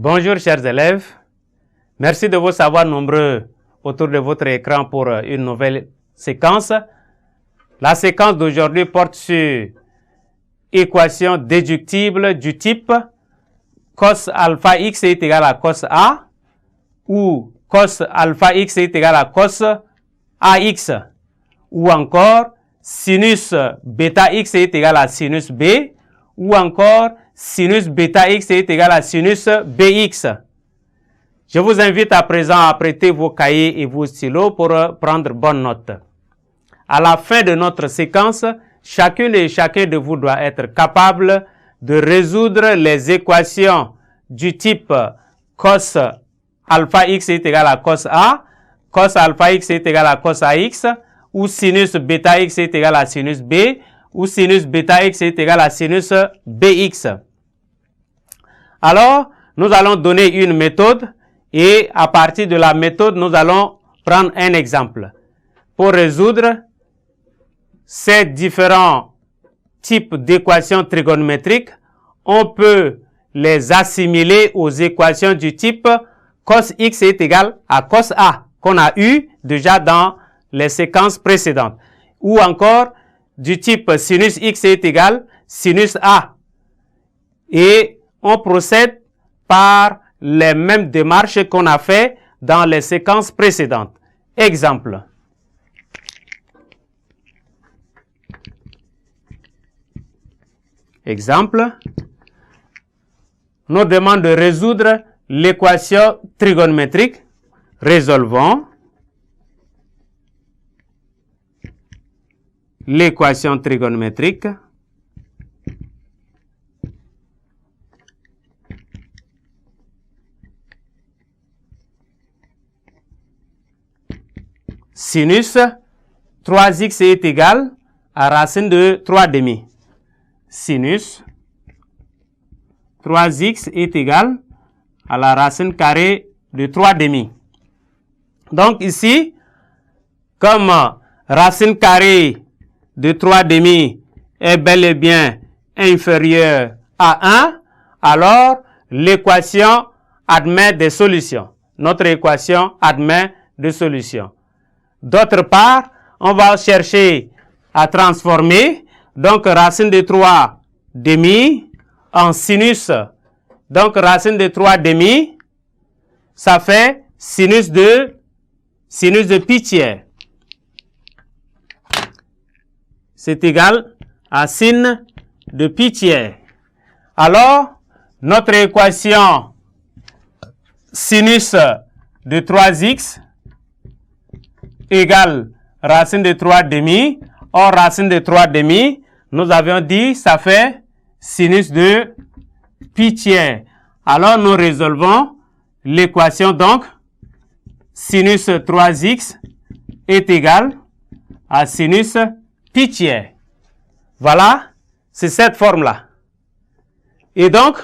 Bonjour chers élèves, merci de vous savoir nombreux autour de votre écran pour une nouvelle séquence. La séquence d'aujourd'hui porte sur équation déductible du type cos alpha x est égal à cos A ou cos alpha x est égal à cos AX ou encore sinus bêta x est égal à sinus B ou encore sinus bêta x est égal à sinus bx. Je vous invite à présent à prêter vos cahiers et vos stylos pour prendre bonne note. À la fin de notre séquence, chacune et chacun de vous doit être capable de résoudre les équations du type cos alpha x est égal à cos A, cos alpha x est égal à cos AX, ou sinus bêta x est égal à sinus B, ou sinus bêta x est égal à sinus bx. Alors, nous allons donner une méthode et à partir de la méthode, nous allons prendre un exemple. Pour résoudre ces différents types d'équations trigonométriques, on peut les assimiler aux équations du type cos x est égal à cos A, qu'on a eu déjà dans les séquences précédentes. Ou encore, du type sinus x est égal sinus A. Et on procède par les mêmes démarches qu'on a fait dans les séquences précédentes. Exemple. Exemple. Nous demande de résoudre l'équation trigonométrique. Résolvons l'équation trigonométrique. Sinus 3x est égal à racine de 3 demi. Sinus 3x est égal à la racine carrée de 3 demi. Donc ici, comme racine carrée de 3 demi est bel et bien inférieure à 1, alors l'équation admet des solutions. Notre équation admet des solutions. D'autre part, on va chercher à transformer donc racine de 3 demi en sinus. Donc racine de 3 demi, ça fait sinus de pi tiers. C'est égal à sin de pi tiers. Alors, notre équation sinus de 3x égale racine de 3 demi. Or, racine de 3 demi, nous avions dit, ça fait sinus de pi tiers. Alors, nous résolvons l'équation donc, sinus 3x est égal à sinus pi tiers. Voilà, c'est cette forme-là. Et donc,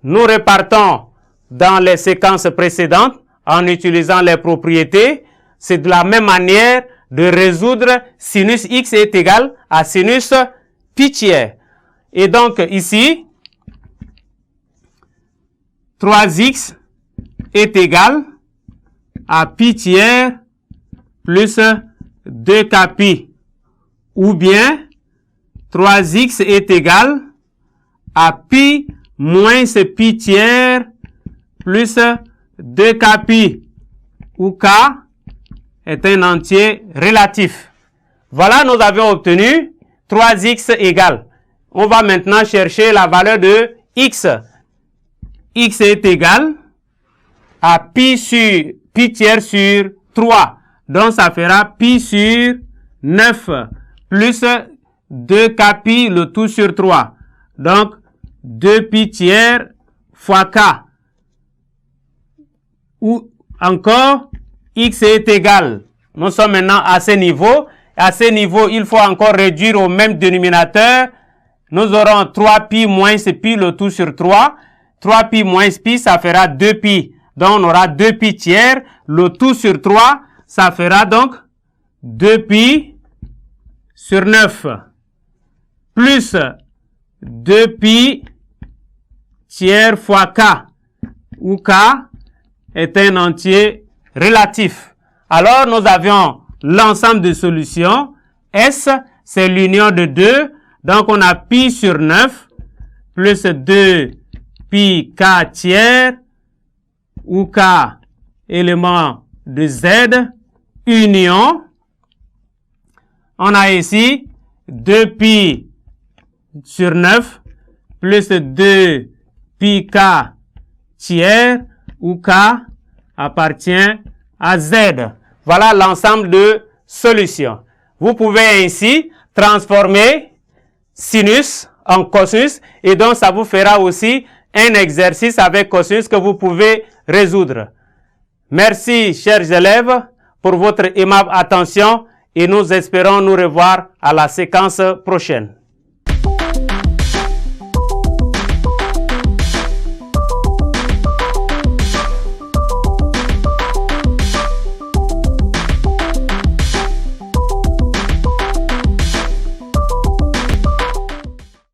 nous repartons dans les séquences précédentes en utilisant les propriétés. C'est de la même manière de résoudre sinus x est égal à sinus pi tiers. Et donc ici, 3x est égal à pi tiers plus 2k pi. Ou bien 3x est égal à pi moins pi tiers plus 2k pi. Où k est un entier relatif. Voilà, nous avions obtenu 3x égale. On va maintenant chercher la valeur de x. X est égal à pi tiers sur 3. Donc, ça fera pi sur 9 plus 2k pi le tout sur 3. Donc, 2 pi tiers fois k. Ou encore, x est égal. Nous sommes maintenant à ce niveau. À ce niveau, il faut encore réduire au même dénominateur. Nous aurons 3 pi moins pi le tout sur 3. 3 pi moins pi, ça fera 2 pi. Donc, on aura 2 pi tiers. Le tout sur 3, ça fera donc 2 pi sur 9. Plus 2 pi tiers fois k. où K est un entier relatif. Alors, nous avions l'ensemble de solutions. S, c'est l'union de 2. Donc, on a pi sur 9 plus 2 pi K tiers, où K, élément de Z, union. On a ici 2 pi sur 9 plus 2 pi K tiers, où K appartient à Z. Voilà l'ensemble de solutions. Vous pouvez ainsi transformer sinus en cosinus et donc ça vous fera aussi un exercice avec cosinus que vous pouvez résoudre. Merci, chers élèves, pour votre aimable attention et nous espérons nous revoir à la séquence prochaine.